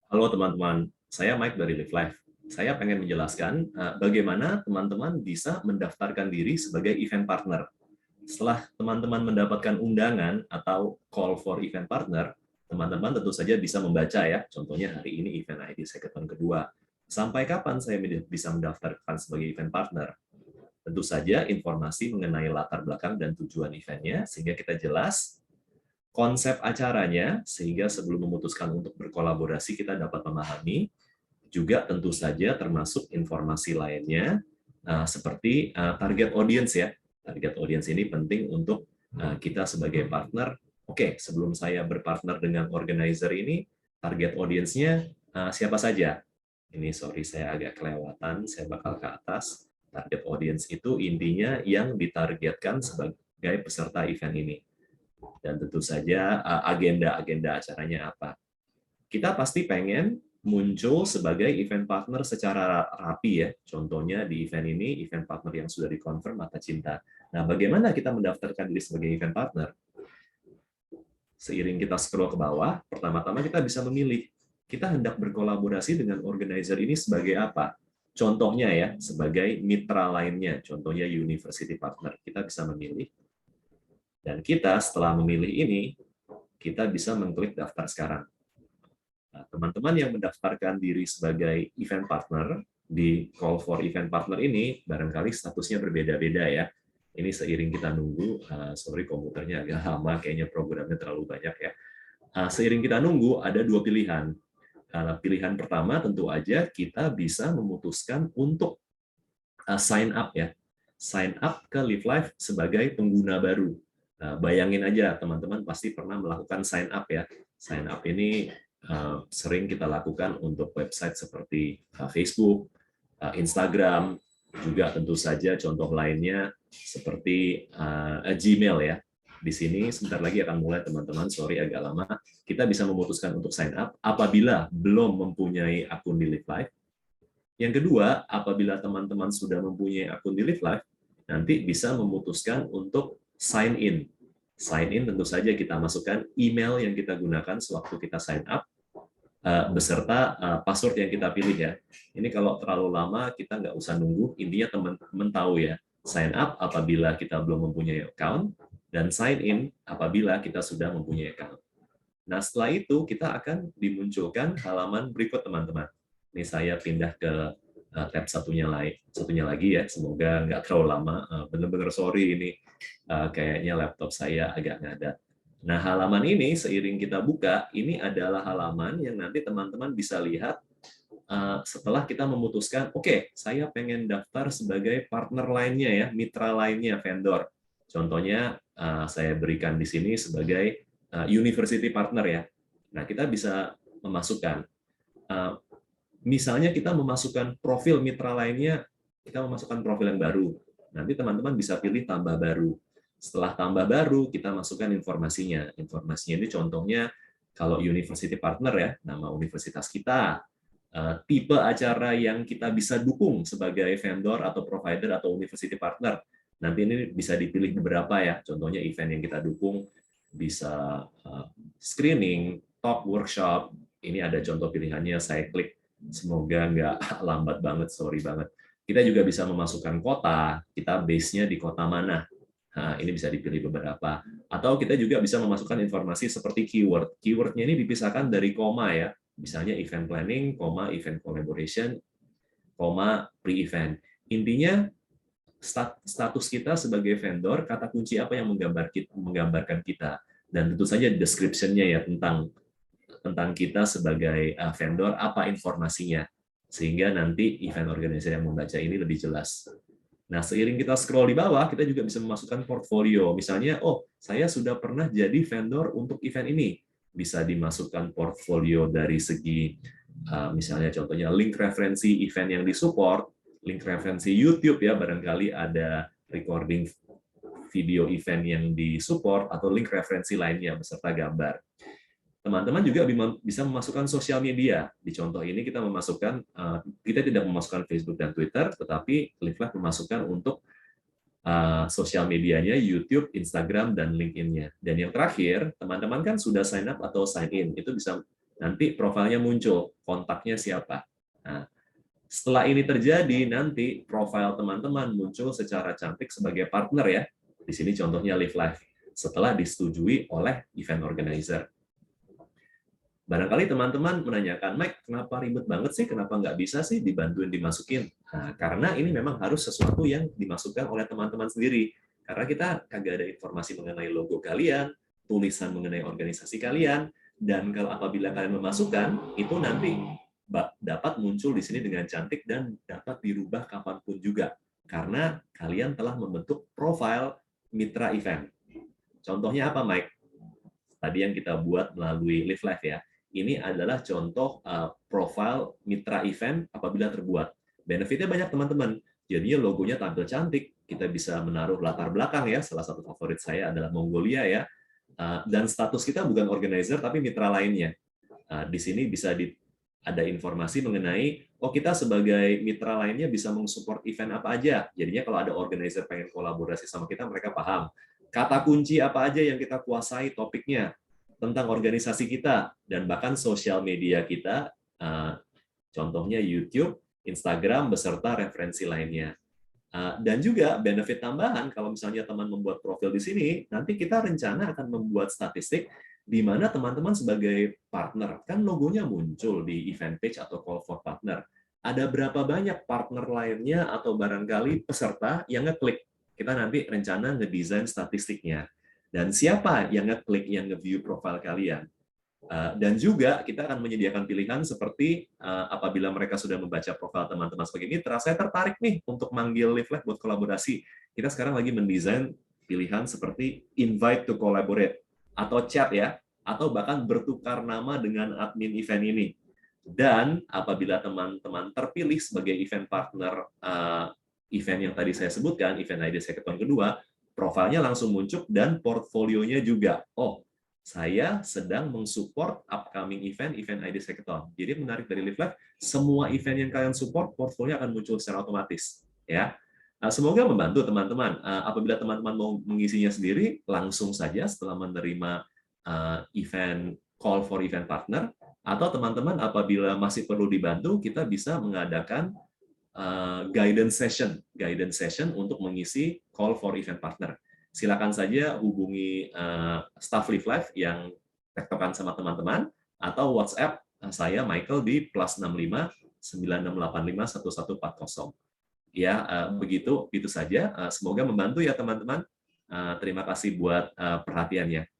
Halo teman-teman, saya Mike dari Live Life. Saya pengen menjelaskan bagaimana teman-teman bisa mendaftarkan diri sebagai event partner. Setelah teman-teman mendapatkan undangan atau call for event partner, teman-teman tentu saja bisa membaca ya, contohnya hari ini event ID hackathon kedua. Sampai kapan saya bisa mendaftarkan sebagai event partner? Tentu saja informasi mengenai latar belakang dan tujuan eventnya, sehingga kita jelas konsep acaranya, sehingga sebelum memutuskan untuk berkolaborasi kita dapat memahami, juga tentu saja termasuk informasi lainnya, seperti target audience ya. Target audience ini penting untuk kita sebagai partner. Oke, sebelum saya berpartner dengan organizer ini, target audience-nya siapa saja? Ini sorry saya agak kelewatan, saya bakal ke atas. Target audience itu intinya yang ditargetkan sebagai peserta event ini. Dan tentu saja agenda-agenda acaranya apa. Kita pasti pengen muncul sebagai event partner secara rapi ya. Contohnya di event ini, event partner yang sudah dikonfirm mata cinta. Nah, bagaimana kita mendaftarkan diri sebagai event partner? Seiring kita scroll ke bawah, pertama-tama kita bisa memilih. Kita hendak berkolaborasi dengan organizer ini sebagai apa? Contohnya ya, sebagai mitra lainnya. Contohnya university partner. Kita bisa memilih. Dan kita setelah memilih ini, kita bisa mengklik daftar sekarang. Nah, teman-teman yang mendaftarkan diri sebagai event partner di call for event partner ini, barangkali statusnya berbeda-beda ya. Ini seiring kita nunggu, sorry komputernya agak lama, kayaknya programnya terlalu banyak ya. Seiring kita nunggu, ada dua pilihan. Pilihan pertama tentu aja kita bisa memutuskan untuk sign up ya. Sign up ke Live Life sebagai pengguna baru. Bayangin aja teman-teman pasti pernah melakukan sign up ya. Sign up ini sering kita lakukan untuk website seperti Facebook, Instagram, juga tentu saja contoh lainnya seperti Gmail ya. Di sini sebentar lagi akan mulai teman-teman, sorry agak lama. Kita bisa memutuskan untuk sign up apabila belum mempunyai akun di Live Life. Yang kedua, apabila teman-teman sudah mempunyai akun di Live Life, nanti bisa memutuskan untuk sign in. Sign in tentu saja kita masukkan email yang kita gunakan sewaktu kita sign up, beserta password yang kita pilih ya. Ini kalau terlalu lama kita nggak usah nunggu, intinya teman-teman tahu ya, sign up apabila kita belum mempunyai account, dan sign in apabila kita sudah mempunyai account. Nah, setelah itu kita akan dimunculkan halaman berikut teman-teman. Ini saya pindah ke tab satunya lagi ya, semoga nggak terlalu lama. Benar-benar sorry ini kayaknya laptop saya agak ngadat. Nah, halaman ini seiring kita buka, ini adalah halaman yang nanti teman-teman bisa lihat setelah kita memutuskan, oke, saya pengen daftar sebagai partner lainnya ya, mitra lainnya, vendor. Contohnya saya berikan di sini sebagai university partner ya. Nah, kita bisa memasukkan, misalnya kita memasukkan profil mitra lainnya, kita memasukkan profil yang baru. Nanti teman-teman bisa pilih tambah baru. Setelah tambah baru, kita masukkan informasinya. Informasinya ini contohnya, kalau university partner ya, nama universitas kita, tipe acara yang kita bisa dukung sebagai vendor atau provider atau university partner. Nanti ini bisa dipilih beberapa ya, contohnya event yang kita dukung bisa screening, talk, workshop. Ini ada contoh pilihannya, saya klik. Semoga nggak lambat banget, sorry banget. Kita juga bisa memasukkan kota, kita base-nya di kota mana. Nah, ini bisa dipilih beberapa. Atau kita juga bisa memasukkan informasi seperti keyword. Keyword-nya ini dipisahkan dari koma ya. Misalnya event planning, event collaboration, pre-event. Intinya status kita sebagai vendor, kata kunci apa yang menggambarkan kita, dan tentu saja description-nya ya tentang kita sebagai vendor, apa informasinya, sehingga nanti event organizer yang membaca ini lebih jelas. Nah, seiring kita scroll di bawah, kita juga bisa memasukkan portfolio. Misalnya, oh, saya sudah pernah jadi vendor untuk event ini. Bisa dimasukkan portfolio dari segi, misalnya contohnya link referensi event yang disupport, link referensi YouTube ya, barangkali ada recording video event yang disupport, atau link referensi lainnya beserta gambar. Teman-teman juga bisa memasukkan sosial media. Di contoh ini kita memasukkan, kita tidak memasukkan Facebook dan Twitter, tetapi Live Life memasukkan untuk sosial medianya YouTube, Instagram, dan LinkedIn-nya. Dan yang terakhir, teman-teman kan sudah sign up atau sign in, itu bisa Nanti profilnya muncul, kontaknya siapa. Nah, setelah ini terjadi, nanti profil teman-teman muncul secara cantik sebagai partner ya. Di sini contohnya Live Live. Setelah disetujui oleh event organizer. Barangkali teman-teman menanyakan, Mike, kenapa ribet banget sih? Kenapa nggak bisa sih dibantuin dimasukin? Nah, karena ini memang harus sesuatu yang dimasukkan oleh teman-teman sendiri. Karena kita kagak ada informasi mengenai logo kalian, tulisan mengenai organisasi kalian, dan kalau apabila kalian memasukkan, itu nanti dapat muncul di sini dengan cantik dan dapat dirubah kapanpun juga. Karena kalian telah membentuk profil mitra event. Contohnya apa, Mike? Tadi yang kita buat melalui Live Live ya. Ini adalah contoh profil mitra event apabila terbuat. Benefitnya banyak teman-teman. Jadinya logonya tampil cantik. Kita bisa menaruh latar belakang ya. Salah satu favorit saya adalah Mongolia ya. Dan status kita bukan organizer tapi mitra lainnya. Di sini bisa ada informasi mengenai kita sebagai mitra lainnya bisa mensupport event apa aja. Jadinya kalau ada organizer pengen kolaborasi sama kita, mereka paham kata kunci apa aja yang kita kuasai topiknya tentang organisasi kita dan bahkan sosial media kita, contohnya YouTube, Instagram beserta referensi lainnya. Dan juga benefit tambahan kalau misalnya teman membuat profil di sini, nanti kita rencana akan membuat statistik di mana teman-teman sebagai partner, kan logonya muncul di event page atau call for partner. Ada berapa banyak partner lainnya atau barangkali peserta yang ngeklik. Kita nanti rencana ngedesain statistiknya. Dan siapa yang ngeklik, yang nge-view profil kalian. Dan juga kita akan menyediakan pilihan seperti apabila mereka sudah membaca profil teman-teman sebagai mitra, saya tertarik nih untuk manggil Live Live buat kolaborasi. Kita sekarang lagi mendesain pilihan seperti invite to collaborate, atau chat ya, atau bahkan bertukar nama dengan admin event ini. Dan apabila teman-teman terpilih sebagai event partner event yang tadi saya sebutkan, event ID Hackathon kedua, profilnya langsung muncul dan portfolionya juga. Oh, saya sedang mensupport upcoming event ID Hackathon. Jadi menarik dari Live Live, semua event yang kalian support, portfolio akan muncul secara otomatis. Ya, semoga membantu teman-teman. Apabila teman-teman mau mengisinya sendiri, langsung saja setelah menerima event call for event partner, atau teman-teman apabila masih perlu dibantu, kita bisa mengadakan guidance session untuk mengisi call for event partner. Silakan saja hubungi staff Live Live yang tektokan sama teman-teman, atau WhatsApp saya Michael di +65 9685 1140. Ya, begitu itu saja. Semoga membantu ya teman-teman. Terima kasih buat perhatiannya.